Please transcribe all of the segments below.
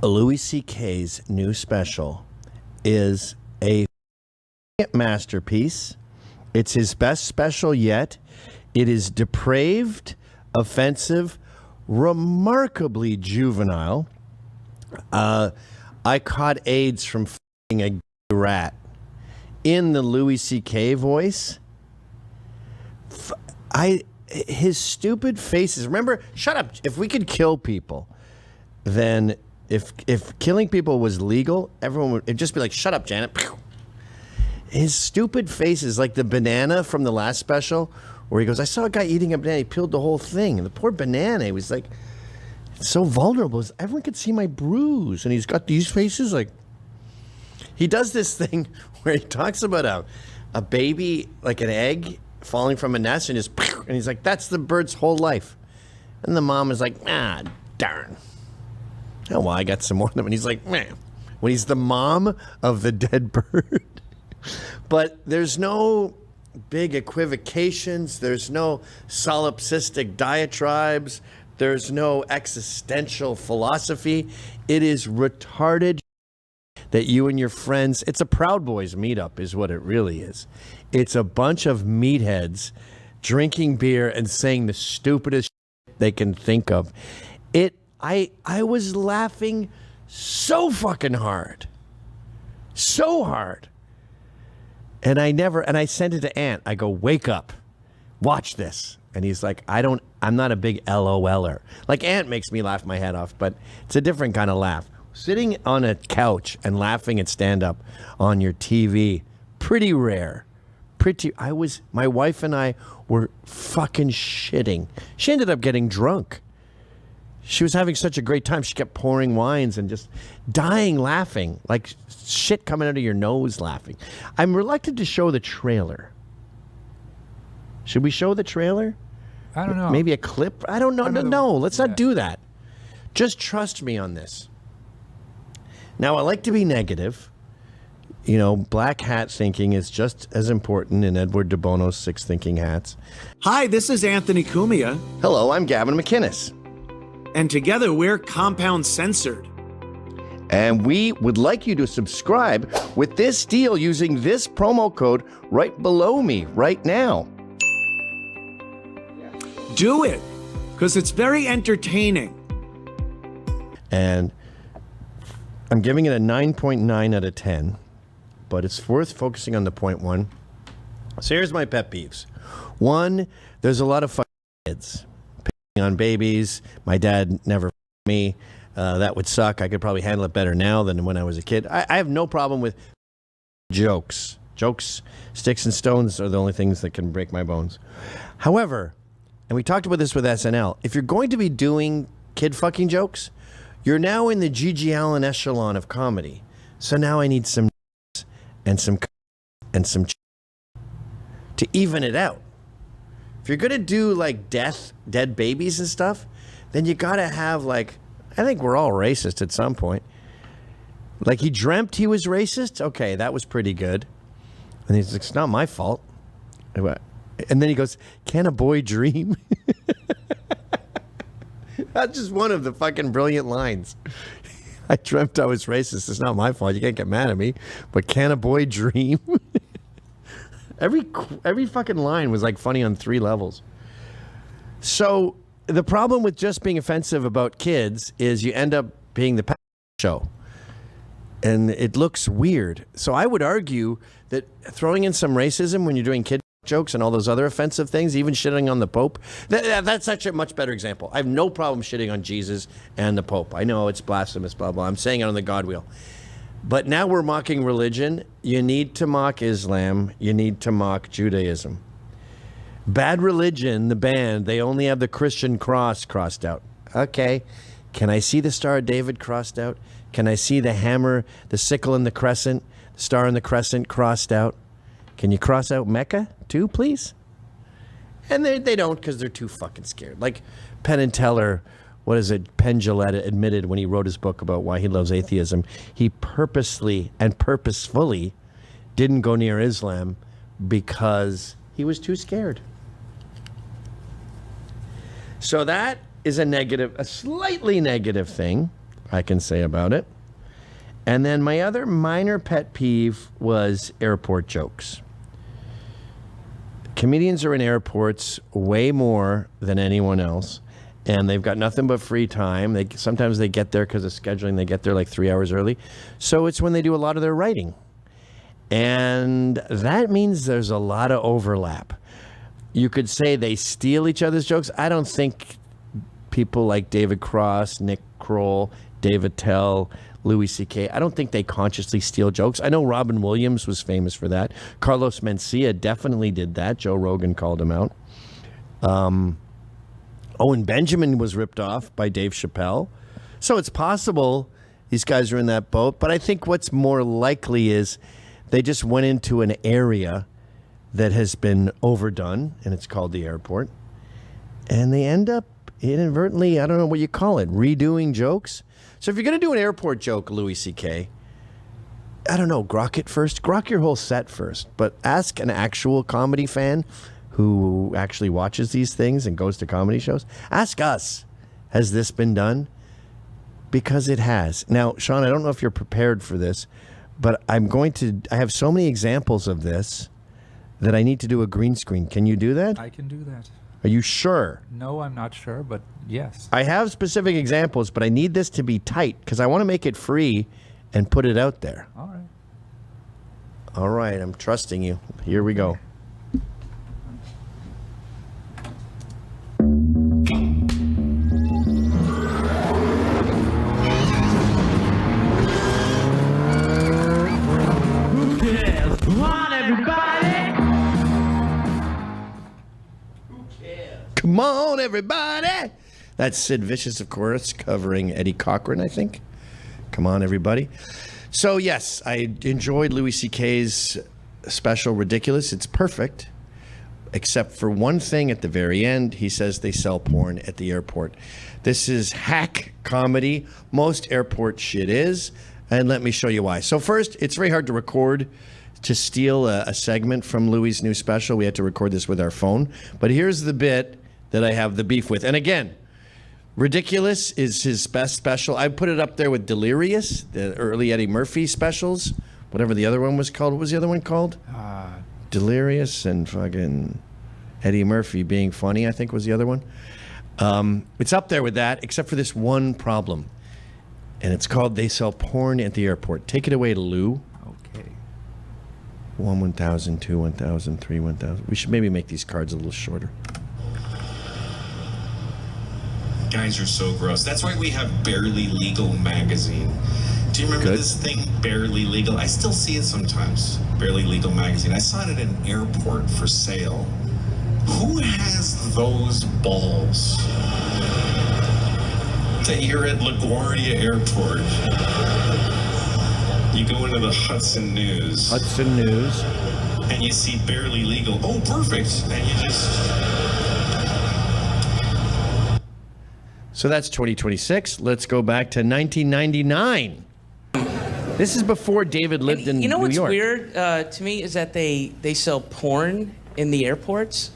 Louis C.K.'s new special is a masterpiece. It's his best special yet. It is depraved, offensive, remarkably juvenile. I caught AIDS from f***ing a rat in the Louis C.K. voice. His stupid faces. Remember, shut up. If we could kill people, then if killing people was legal, everyone would it'd just be like, shut up, Janet. His stupid faces, like the banana from the last special, where he goes, I saw a guy eating a banana, he peeled the whole thing. And the poor banana, he was like, so vulnerable. Everyone could see my bruise. And he's got these faces like, he does this thing where he talks about a baby, like an egg, falling from a nest, and he's like, that's the bird's whole life. And the mom is like, darn. Oh, well, I got some more of them. And he's like, man, when he's the mom of the dead bird. But there's no big equivocations. There's no solipsistic diatribes. There's no existential philosophy. It is retarded that you and your friends, it's a Proud Boys meetup is what it really is. It's a bunch of meatheads drinking beer and saying the stupidest shit they can think of. I was laughing so fucking hard. So hard. And I sent it to Ant. I go, wake up. Watch this. And he's like, I'm not a big LOLer. Like Ant makes me laugh my head off, but it's a different kind of laugh. Sitting on a couch and laughing at stand-up on your TV, pretty rare. My wife and I were fucking shitting. She ended up getting drunk. She was having such a great time. She kept pouring wines and just dying laughing, like shit coming out of your nose laughing. I'm reluctant to show the trailer. Should we show the trailer? I don't know. Maybe a clip? I don't know. No, let's not do that. Just trust me on this. Now, I like to be negative. You know, black hat thinking is just as important in Edward de Bono's Six Thinking Hats. Hi, this is Anthony Cumia. Hello, I'm Gavin McInnes. And together we're Compound Censored. And we would like you to subscribe with this deal using this promo code right below me right now. Do it, because it's very entertaining. And I'm giving it a 9.9 out of 10, but it's worth focusing on the point one. So here's my pet peeves. One, there's a lot of fucking kids picking on babies. My dad never me. That would suck. I could probably handle it better now than when I was a kid. I have no problem with jokes. Jokes, sticks and stones are the only things that can break my bones. However, and we talked about this with SNL, if you're going to be doing kid fucking jokes, you're now in the Gigi Allen echelon of comedy. So now I need some and some to even it out. If you're going to do like dead babies and stuff, then you got to have like, I think we're all racist at some point. Like he dreamt he was racist. Okay, that was pretty good. And he's like, it's not my fault. And then he goes, can a boy dream? That's just one of the fucking brilliant lines. I dreamt I was racist. It's not my fault. You can't get mad at me. But can a boy dream? Every fucking line was like funny on 3 levels. So the problem with just being offensive about kids is you end up being the show. And it looks weird. So I would argue that throwing in some racism when you're doing kid jokes and all those other offensive things, even shitting on the Pope, that's actually a much better example. I have no problem shitting on Jesus and the Pope. I know it's blasphemous, blah, blah. I'm saying it on the God wheel. But now we're mocking religion. You need to mock Islam. You need to mock Judaism. Bad Religion, the band, they only have the Christian cross crossed out. Okay. Can I see the Star of David crossed out? Can I see the hammer, the sickle and the crescent, the star and the crescent crossed out? Can you cross out Mecca too, please? And they don't because they're too fucking scared. Like Penn and Teller, Penn Jillette admitted when he wrote his book about why he loves atheism, he purposely and purposefully didn't go near Islam because he was too scared. So that is a slightly negative thing. I can say about it. And then my other minor pet peeve was airport jokes. Comedians are in airports way more than anyone else, and they've got nothing but free time. Sometimes they get there because of scheduling. They get there like 3 hours early. So it's when they do a lot of their writing. And that means there's a lot of overlap. You could say they steal each other's jokes. I don't think people like David Cross, Nick Kroll, Dave Attell, Louis C.K., I don't think they consciously steal jokes. I know Robin Williams was famous for that. Carlos Mencia definitely did that. Joe Rogan called him out. Owen Benjamin was ripped off by Dave Chappelle. So it's possible these guys are in that boat. But I think what's more likely is they just went into an area that has been overdone, and it's called the airport. And they end up inadvertently, I don't know what you call it, redoing jokes. So if you're going to do an airport joke, Louis C.K., I don't know, grok it first. Grok your whole set first. But ask an actual comedy fan who actually watches these things and goes to comedy shows. Ask us, has this been done? Because it has. Now, Sean, I don't know if you're prepared for this, but I have so many examples of this that I need to do a green screen. Can you do that? I can do that. Are you sure? No, I'm not sure, but yes. I have specific examples, but I need this to be tight because I want to make it free and put it out there. All right. All right, I'm trusting you. Here we go. Come on, everybody. That's Sid Vicious, of course, covering Eddie Cochran, I think. Come on, everybody. So, yes, I enjoyed Louis C.K.'s special, Ridiculous. It's perfect, except for one thing at the very end. He says they sell porn at the airport. This is hack comedy. Most airport shit is. And let me show you why. So first, it's very hard to record, to steal a segment from Louis' new special. We had to record this with our phone. But here's the bit that I have the beef with. And again, Ridiculous is his best special. I put it up there with Delirious, the early Eddie Murphy specials, whatever the other one was called. What was the other one called? Delirious and fucking Eddie Murphy being funny, I think was the other one. It's up there with that, except for this one problem. And it's called They Sell Porn at the Airport. Take it away, Lou. Okay. 1, 1,000, 2, 1,000, 3, 1,000. We should maybe make these cards a little shorter. Guys are so gross. That's why we have Barely Legal magazine. Do you remember this thing, Barely Legal? I still see it sometimes. Barely Legal magazine. I saw it at an airport for sale. Who has those balls? That you're at LaGuardia Airport. You go into the Hudson News. Hudson News. And you see Barely Legal. Oh, perfect. And you just... So that's 2026. Let's go back to 1999. This is before David lived in New York. You know what's weird to me is that they sell porn in the airports.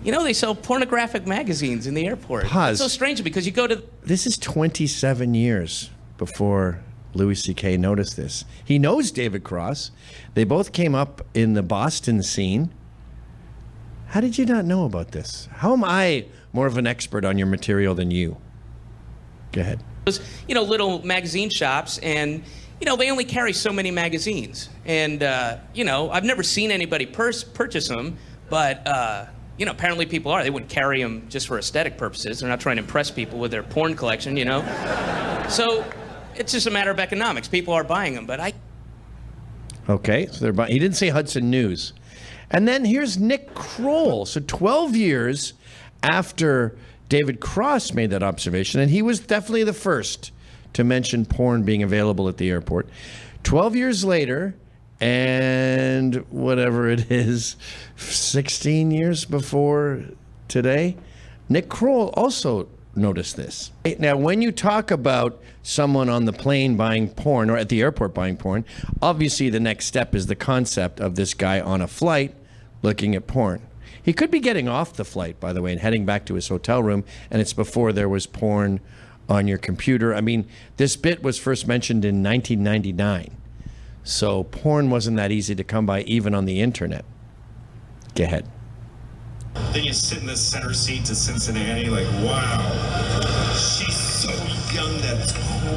You know, they sell pornographic magazines in the airport. Pause. It's so strange because you go to... This is 27 years before Louis C.K. noticed this. He knows David Cross. They both came up in the Boston scene. How did you not know about this? How am I more of an expert on your material than you? Go ahead. You know, little magazine shops, and, you know, they only carry so many magazines. And, you know, I've never seen anybody purchase them, but, you know, apparently people are. They wouldn't carry them just for aesthetic purposes. They're not trying to impress people with their porn collection, you know? So it's just a matter of economics. People are buying them, but I... Okay, so they're buying. He didn't say Hudson News. And then here's Nick Kroll. So 12 years after David Cross made that observation, and he was definitely the first to mention porn being available at the airport. 12 years later, and whatever it is, 16 years before today, Nick Kroll also noticed this. Now, when you talk about someone on the plane buying porn or at the airport buying porn, obviously the next step is the concept of this guy on a flight looking at porn. He could be getting off the flight, by the way, and heading back to his hotel room, and it's before there was porn on your computer. I mean, this bit was first mentioned in 1999. So porn wasn't that easy to come by even on the internet. Go ahead. Then you sit in the center seat to Cincinnati, like, wow, she's so young, that's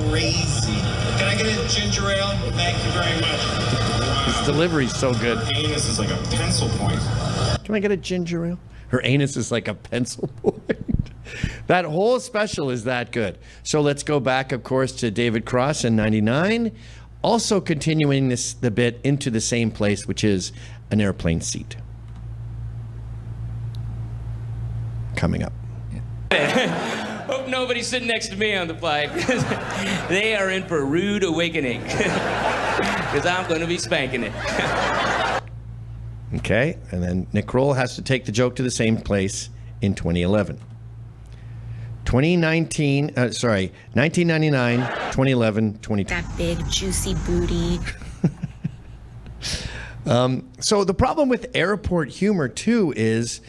crazy. Can I get a ginger ale? Thank you very much. Wow. His delivery's so good. Her anus is like a pencil point. Can I get a ginger ale? Her anus is like a pencil point. That whole special is that good. So let's go back, of course, to David Cross in 99. Also continuing the bit into the same place, which is an airplane seat. Coming up. Hope nobody's sitting next to me on the flight. They are in for a rude awakening. Because I'm going to be spanking it. Okay, and then Nick Kroll has to take the joke to the same place in 2011. 1999, 2011, 2020. That big, juicy booty. So the problem with airport humor, too, is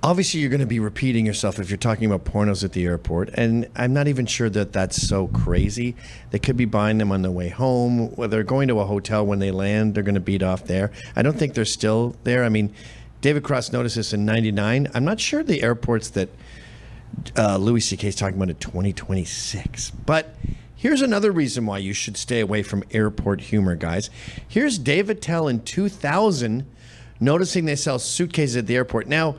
obviously you're going to be repeating yourself if you're talking about pornos at the airport. And I'm not even sure that that's so crazy. They could be buying them on the way home. When they're going to a hotel when they land, they're going to beat off there. I don't think they're still there. I mean, David Cross noticed this in 99. I'm not sure the airports that Louis C.K. is talking about in 2026. But here's another reason why you should stay away from airport humor, guys. Here's David Tell in 2000 noticing they sell suitcases at the airport. Now,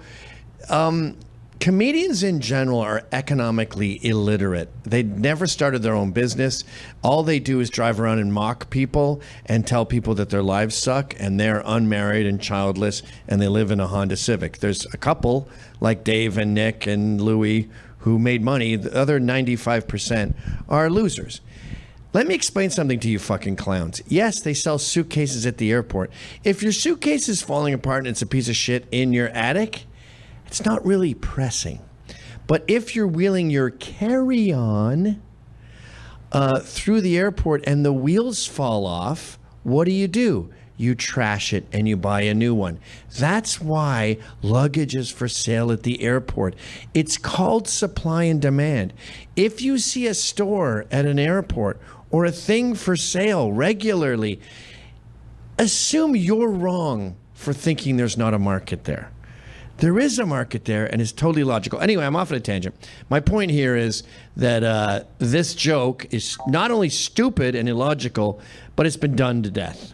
comedians in general are economically illiterate. They never started their own business. All they do is drive around and mock people and tell people that their lives suck and they're unmarried and childless and they live in a Honda Civic. There's a couple like Dave and Nick and Louie who made money. The other 95% are losers. Let me explain something to you fucking clowns. Yes, they sell suitcases at the airport. If your suitcase is falling apart and it's a piece of shit in your attic, it's not really pressing. But if you're wheeling your carry-on through the airport and the wheels fall off, what do? You trash it and you buy a new one. That's why luggage is for sale at the airport. It's called supply and demand. If you see a store at an airport or a thing for sale regularly, assume you're wrong for thinking there's not a market there. There is a market there, and it's totally logical. Anyway, I'm off on a tangent. My point here is that this joke is not only stupid and illogical, but it's been done to death.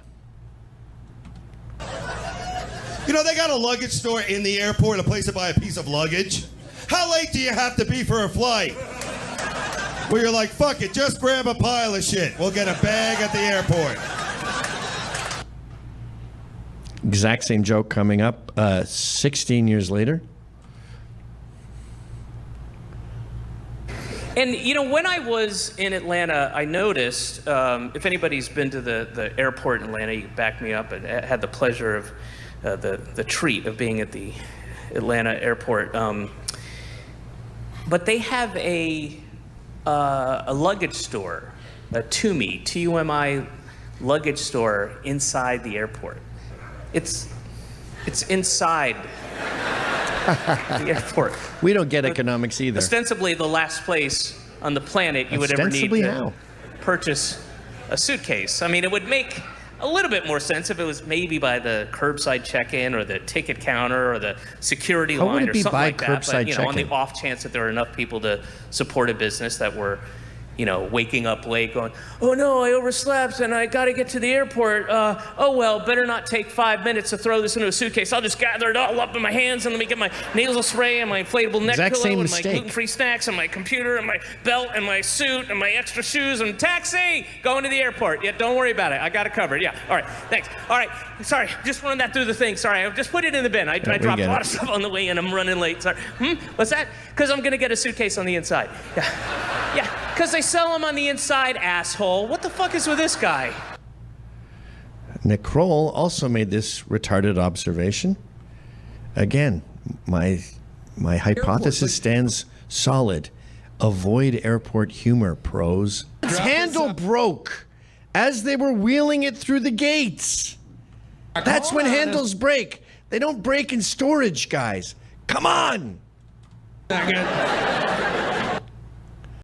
You know, they got a luggage store in the airport, a place to buy a piece of luggage. How late do you have to be for a flight? Where you're like, fuck it, just grab a pile of shit. We'll get a bag at the airport. Exact same joke coming up 16 years later. And, you know, when I was in Atlanta, I noticed, if anybody's been to the airport in Atlanta, you can back me up. I had the pleasure of the treat of being at the Atlanta airport. But they have a luggage store, a TUMI, T-U-M-I luggage store inside the airport. It's inside the airport. We don't get economics either. Ostensibly the last place on the planet you would ever need to purchase a suitcase. I mean, it would make a little bit more sense if it was maybe by the curbside check-in or the ticket counter or the security line or something like that. But, you know, on the off chance that there are enough people to support a business that were, you know, waking up late going, oh no, I overslept and I got to get to the airport. Oh well, better not take 5 minutes to throw this into a suitcase. I'll just gather it all up in my hands and let me get my nasal spray and my inflatable neck pillow and my gluten-free snacks and my computer and my belt and my suit and my extra shoes and taxi, going to the airport. Yeah, don't worry about it. I got it covered. Yeah, all right, thanks. All right, sorry, just run that through the thing. Sorry, I just put it in the bin. I dropped a lot of stuff on the way and I'm running late. Sorry. What's that? Because I'm going to get a suitcase on the inside. Yeah, because they sell them on the inside, asshole. What the fuck is with this guy? Nick Kroll also made this retarded observation. Again, my hypothesis stands solid. Avoid airport humor, pros. Its handle broke as they were wheeling it through the gates. That's when handles break. They don't break in storage, guys. Come on.